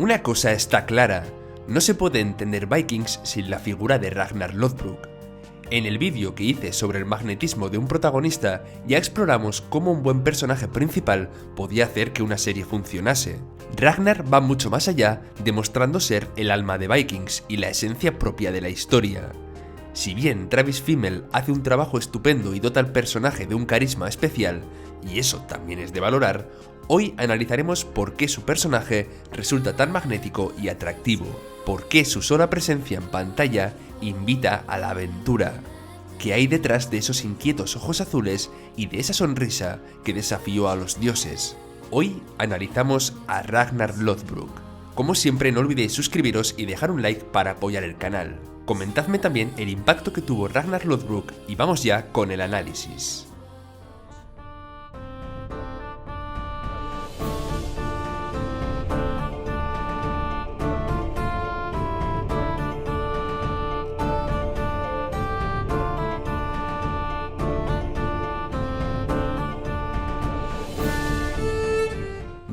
Una cosa está clara, no se puede entender Vikings sin la figura de Ragnar Lothbrok. En el vídeo que hice sobre el magnetismo de un protagonista ya exploramos cómo un buen personaje principal podía hacer que una serie funcionase. Ragnar va mucho más allá, demostrando ser el alma de Vikings y la esencia propia de la historia. Si bien Travis Fimmel hace un trabajo estupendo y dota al personaje de un carisma especial, y eso también es de valorar, hoy analizaremos por qué su personaje resulta tan magnético y atractivo, por qué su sola presencia en pantalla invita a la aventura, qué hay detrás de esos inquietos ojos azules y de esa sonrisa que desafió a los dioses. Hoy analizamos a Ragnar Lothbrok. Como siempre, no olvidéis suscribiros y dejar un like para apoyar el canal. Comentadme también el impacto que tuvo Ragnar Lothbrok y vamos ya con el análisis.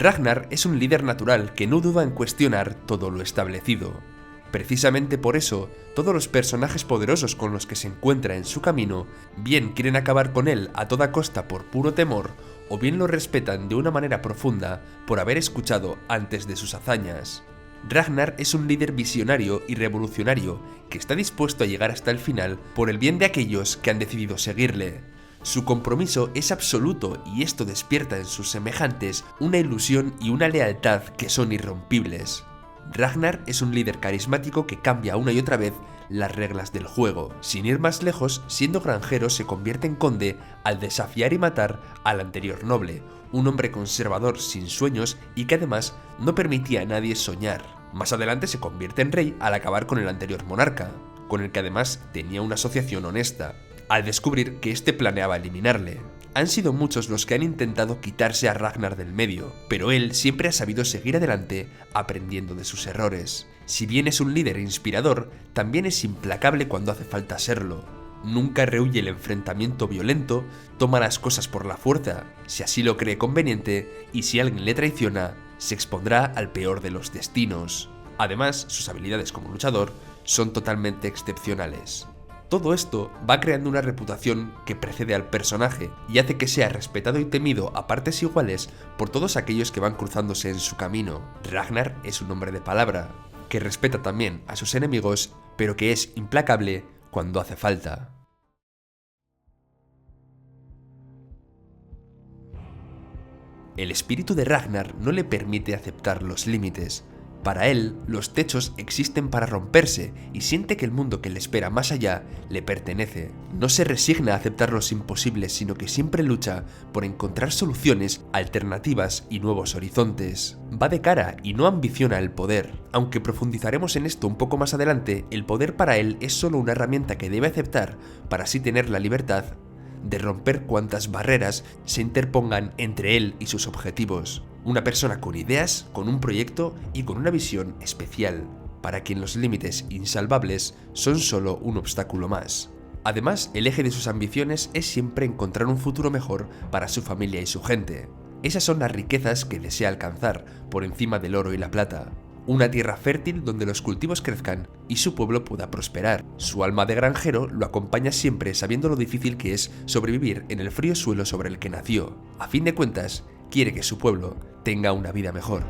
Ragnar es un líder natural que no duda en cuestionar todo lo establecido. Precisamente por eso, todos los personajes poderosos con los que se encuentra en su camino, bien quieren acabar con él a toda costa por puro temor, o bien lo respetan de una manera profunda por haber escuchado antes de sus hazañas. Ragnar es un líder visionario y revolucionario que está dispuesto a llegar hasta el final por el bien de aquellos que han decidido seguirle. Su compromiso es absoluto y esto despierta en sus semejantes una ilusión y una lealtad que son irrompibles. Ragnar es un líder carismático que cambia una y otra vez las reglas del juego. Sin ir más lejos, siendo granjero se convierte en conde al desafiar y matar al anterior noble, un hombre conservador sin sueños y que además no permitía a nadie soñar. Más adelante se convierte en rey al acabar con el anterior monarca, con el que además tenía una asociación honesta, al descubrir que este planeaba eliminarle. Han sido muchos los que han intentado quitarse a Ragnar del medio, pero él siempre ha sabido seguir adelante aprendiendo de sus errores. Si bien es un líder inspirador, también es implacable cuando hace falta serlo. Nunca rehúye el enfrentamiento violento, toma las cosas por la fuerza, si así lo cree conveniente, y si alguien le traiciona, se expondrá al peor de los destinos. Además, sus habilidades como luchador son totalmente excepcionales. Todo esto va creando una reputación que precede al personaje y hace que sea respetado y temido a partes iguales por todos aquellos que van cruzándose en su camino. Ragnar es un hombre de palabra, que respeta también a sus enemigos, pero que es implacable cuando hace falta. El espíritu de Ragnar no le permite aceptar los límites. Para él, los techos existen para romperse y siente que el mundo que le espera más allá le pertenece. No se resigna a aceptar los imposibles, sino que siempre lucha por encontrar soluciones, alternativas y nuevos horizontes. Va de cara y no ambiciona el poder. Aunque profundizaremos en esto un poco más adelante, el poder para él es solo una herramienta que debe aceptar para así tener la libertad de romper cuantas barreras se interpongan entre él y sus objetivos. Una persona con ideas, con un proyecto y con una visión especial, para quien los límites insalvables son solo un obstáculo más. Además, el eje de sus ambiciones es siempre encontrar un futuro mejor para su familia y su gente. Esas son las riquezas que desea alcanzar, por encima del oro y la plata. Una tierra fértil donde los cultivos crezcan y su pueblo pueda prosperar. Su alma de granjero lo acompaña siempre sabiendo lo difícil que es sobrevivir en el frío suelo sobre el que nació. A fin de cuentas, quiere que su pueblo tenga una vida mejor.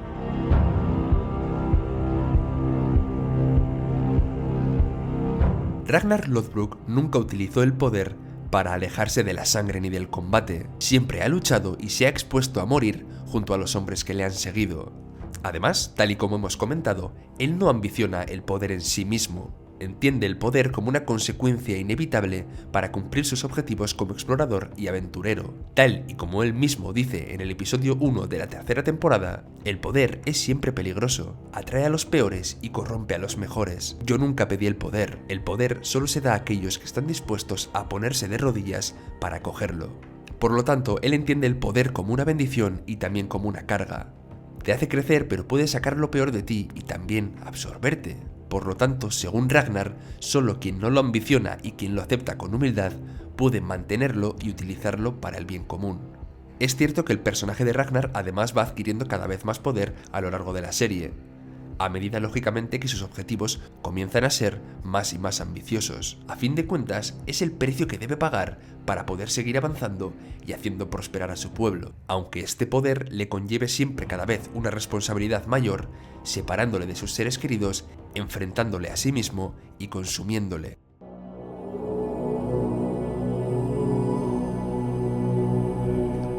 Ragnar Lothbrok nunca utilizó el poder para alejarse de la sangre ni del combate. Siempre ha luchado y se ha expuesto a morir junto a los hombres que le han seguido. Además, tal y como hemos comentado, él no ambiciona el poder en sí mismo. Entiende el poder como una consecuencia inevitable para cumplir sus objetivos como explorador y aventurero. Tal y como él mismo dice en el episodio 1 de la tercera temporada, el poder es siempre peligroso, atrae a los peores y corrompe a los mejores. Yo nunca pedí el poder solo se da a aquellos que están dispuestos a ponerse de rodillas para cogerlo. Por lo tanto, él entiende el poder como una bendición y también como una carga. Te hace crecer, pero puede sacar lo peor de ti y también absorberte. Por lo tanto, según Ragnar, solo quien no lo ambiciona y quien lo acepta con humildad puede mantenerlo y utilizarlo para el bien común. Es cierto que el personaje de Ragnar además va adquiriendo cada vez más poder a lo largo de la serie. a medida lógicamente que sus objetivos comienzan a ser más y más ambiciosos. A fin de cuentas, es el precio que debe pagar para poder seguir avanzando y haciendo prosperar a su pueblo, aunque este poder le conlleve siempre cada vez una responsabilidad mayor, separándole de sus seres queridos, enfrentándole a sí mismo y consumiéndole.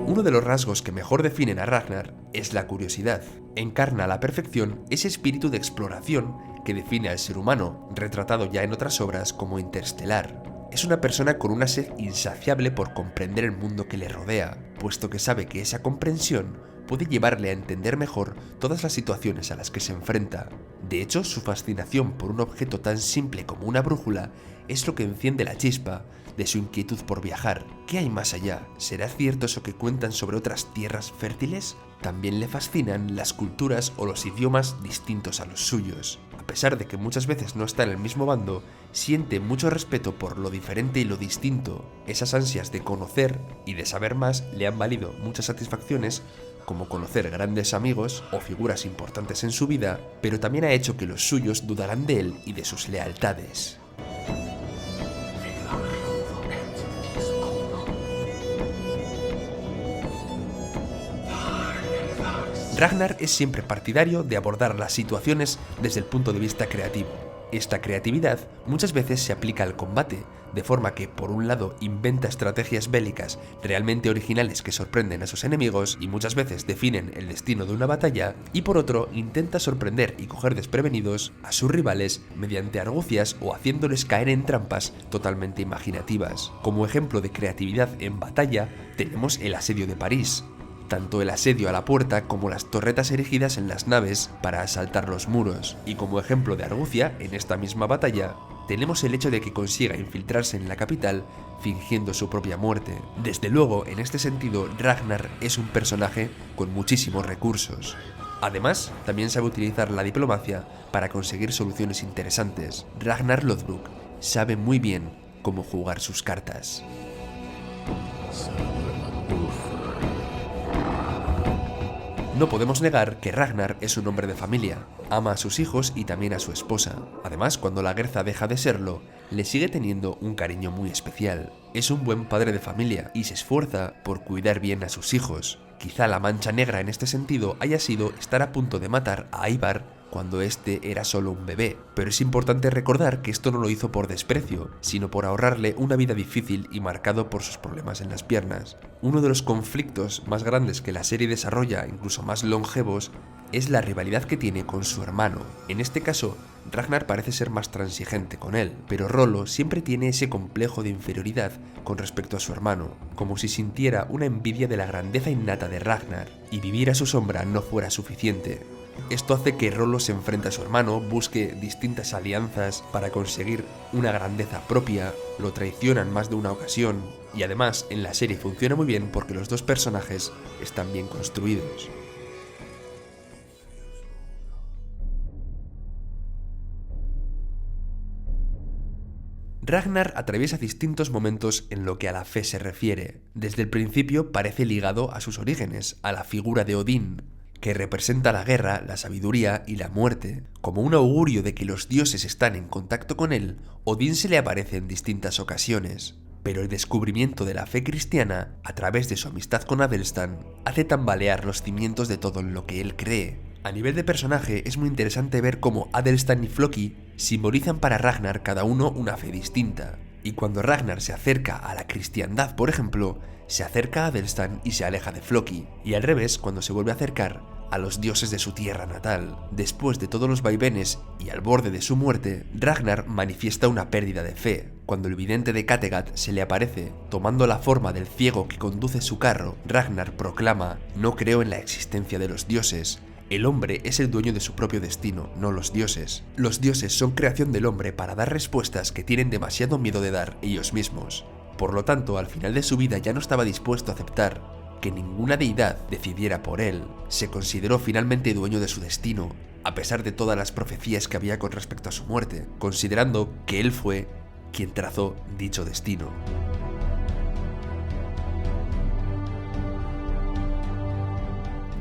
Uno de los rasgos que mejor definen a Ragnar es la curiosidad. Encarna a la perfección ese espíritu de exploración que define al ser humano, retratado ya en otras obras como Interstellar. Es una persona con una sed insaciable por comprender el mundo que le rodea, puesto que sabe que esa comprensión puede llevarle a entender mejor todas las situaciones a las que se enfrenta. De hecho, su fascinación por un objeto tan simple como una brújula es lo que enciende la chispa de su inquietud por viajar. ¿Qué hay más allá? ¿Será cierto eso que cuentan sobre otras tierras fértiles? También le fascinan las culturas o los idiomas distintos a los suyos. A pesar de que muchas veces no está en el mismo bando, siente mucho respeto por lo diferente y lo distinto. Esas ansias de conocer y de saber más le han valido muchas satisfacciones, como conocer grandes amigos o figuras importantes en su vida, pero también ha hecho que los suyos dudaran de él y de sus lealtades. Ragnar es siempre partidario de abordar las situaciones desde el punto de vista creativo. Esta creatividad muchas veces se aplica al combate, de forma que, por un lado, inventa estrategias bélicas realmente originales que sorprenden a sus enemigos y muchas veces definen el destino de una batalla, y por otro, intenta sorprender y coger desprevenidos a sus rivales mediante argucias o haciéndoles caer en trampas totalmente imaginativas. Como ejemplo de creatividad en batalla, tenemos el asedio de París. Tanto el asedio a la puerta como las torretas erigidas en las naves para asaltar los muros. Y como ejemplo de argucia, en esta misma batalla, tenemos el hecho de que consiga infiltrarse en la capital fingiendo su propia muerte. Desde luego, en este sentido, Ragnar es un personaje con muchísimos recursos. Además, también sabe utilizar la diplomacia para conseguir soluciones interesantes. Ragnar Lothbrok sabe muy bien cómo jugar sus cartas. No podemos negar que Ragnar es un hombre de familia, ama a sus hijos y también a su esposa. Además, cuando la Guerza deja de serlo, le sigue teniendo un cariño muy especial. Es un buen padre de familia y se esfuerza por cuidar bien a sus hijos. Quizá la mancha negra en este sentido haya sido estar a punto de matar a Ivar cuando este era solo un bebé, pero es importante recordar que esto no lo hizo por desprecio, sino por ahorrarle una vida difícil y marcado por sus problemas en las piernas. Uno de los conflictos más grandes que la serie desarrolla, incluso más longevos, es la rivalidad que tiene con su hermano. En este caso, Ragnar parece ser más transigente con él, pero Rollo siempre tiene ese complejo de inferioridad con respecto a su hermano, como si sintiera una envidia de la grandeza innata de Ragnar, y vivir a su sombra no fuera suficiente. Esto hace que Rollo se enfrente a su hermano, busque distintas alianzas para conseguir una grandeza propia, lo traicionan más de una ocasión, y además en la serie funciona muy bien porque los dos personajes están bien construidos. Ragnar atraviesa distintos momentos en lo que a la fe se refiere. Desde el principio parece ligado a sus orígenes, a la figura de Odín, que representa la guerra, la sabiduría y la muerte. Como un augurio de que los dioses están en contacto con él, Odín se le aparece en distintas ocasiones. Pero el descubrimiento de la fe cristiana, a través de su amistad con Adelstan, hace tambalear los cimientos de todo en lo que él cree. A nivel de personaje, es muy interesante ver cómo Adelstan y Floki simbolizan para Ragnar cada uno una fe distinta. Y cuando Ragnar se acerca a la cristiandad, por ejemplo, se acerca a Adelstan y se aleja de Floki. Y al revés, cuando se vuelve a acercar a los dioses de su tierra natal. Después de todos los vaivenes y al borde de su muerte, Ragnar manifiesta una pérdida de fe. Cuando el vidente de Kattegat se le aparece, tomando la forma del ciego que conduce su carro, Ragnar proclama: "No creo en la existencia de los dioses. El hombre es el dueño de su propio destino, no los dioses. Los dioses son creación del hombre para dar respuestas que tienen demasiado miedo de dar ellos mismos". Por lo tanto, al final de su vida ya no estaba dispuesto a aceptar que ninguna deidad decidiera por él. Se consideró finalmente dueño de su destino, a pesar de todas las profecías que había con respecto a su muerte, considerando que él fue quien trazó dicho destino.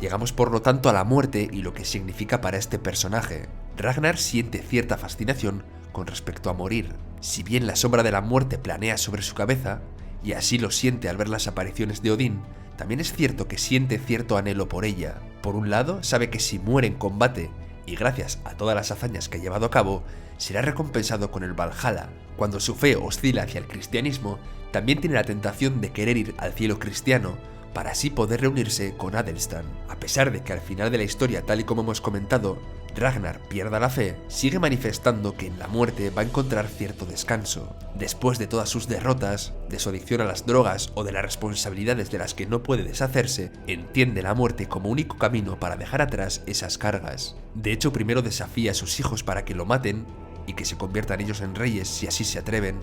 Llegamos por lo tanto a la muerte y lo que significa para este personaje. Ragnar siente cierta fascinación con respecto a morir. Si bien la sombra de la muerte planea sobre su cabeza, y así lo siente al ver las apariciones de Odín, también es cierto que siente cierto anhelo por ella. Por un lado, sabe que si muere en combate, y gracias a todas las hazañas que ha llevado a cabo, será recompensado con el Valhalla. Cuando su fe oscila hacia el cristianismo, también tiene la tentación de querer ir al cielo cristiano, para así poder reunirse con Adelstan. A pesar de que al final de la historia, tal y como hemos comentado, Ragnar pierda la fe, sigue manifestando que en la muerte va a encontrar cierto descanso. Después de todas sus derrotas, de su adicción a las drogas o de las responsabilidades de las que no puede deshacerse, entiende la muerte como único camino para dejar atrás esas cargas. De hecho, primero desafía a sus hijos para que lo maten y que se conviertan ellos en reyes si así se atreven,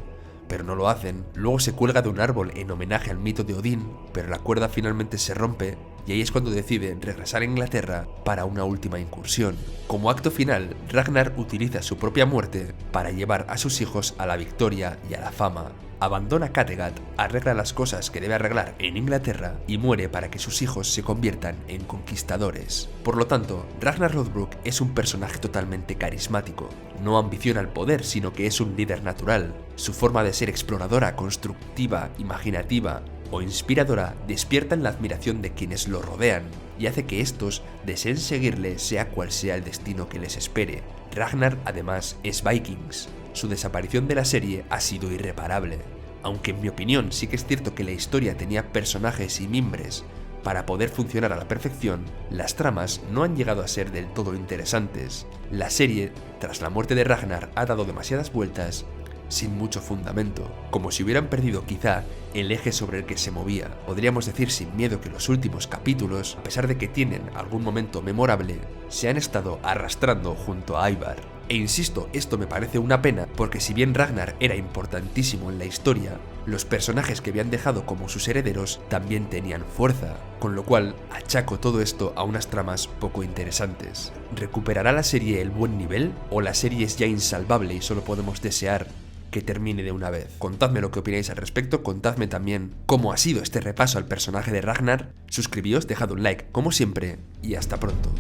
pero no lo hacen. Luego se cuelga de un árbol en homenaje al mito de Odín, pero la cuerda finalmente se rompe y ahí es cuando decide regresar a Inglaterra para una última incursión. Como acto final, Ragnar utiliza su propia muerte para llevar a sus hijos a la victoria y a la fama. Abandona Kattegat, arregla las cosas que debe arreglar en Inglaterra y muere para que sus hijos se conviertan en conquistadores. Por lo tanto, Ragnar Lothbrok es un personaje totalmente carismático. No ambiciona el poder, sino que es un líder natural. Su forma de ser exploradora, constructiva, imaginativa o inspiradora despiertan la admiración de quienes lo rodean y hace que estos deseen seguirle sea cual sea el destino que les espere. Ragnar además es Vikings. Su desaparición de la serie ha sido irreparable, aunque en mi opinión sí que es cierto que la historia tenía personajes y mimbres para poder funcionar a la perfección, las tramas no han llegado a ser del todo interesantes. La serie, tras la muerte de Ragnar, ha dado demasiadas vueltas sin mucho fundamento, como si hubieran perdido quizá el eje sobre el que se movía. Podríamos decir sin miedo que los últimos capítulos, a pesar de que tienen algún momento memorable, se han estado arrastrando junto a Ivar. E insisto, esto me parece una pena porque si bien Ragnar era importantísimo en la historia, los personajes que habían dejado como sus herederos también tenían fuerza, con lo cual achaco todo esto a unas tramas poco interesantes. ¿Recuperará la serie el buen nivel o la serie es ya insalvable y solo podemos desear que termine de una vez? Contadme lo que opináis al respecto, contadme también cómo ha sido este repaso al personaje de Ragnar, suscribíos, dejad un like como siempre y hasta pronto.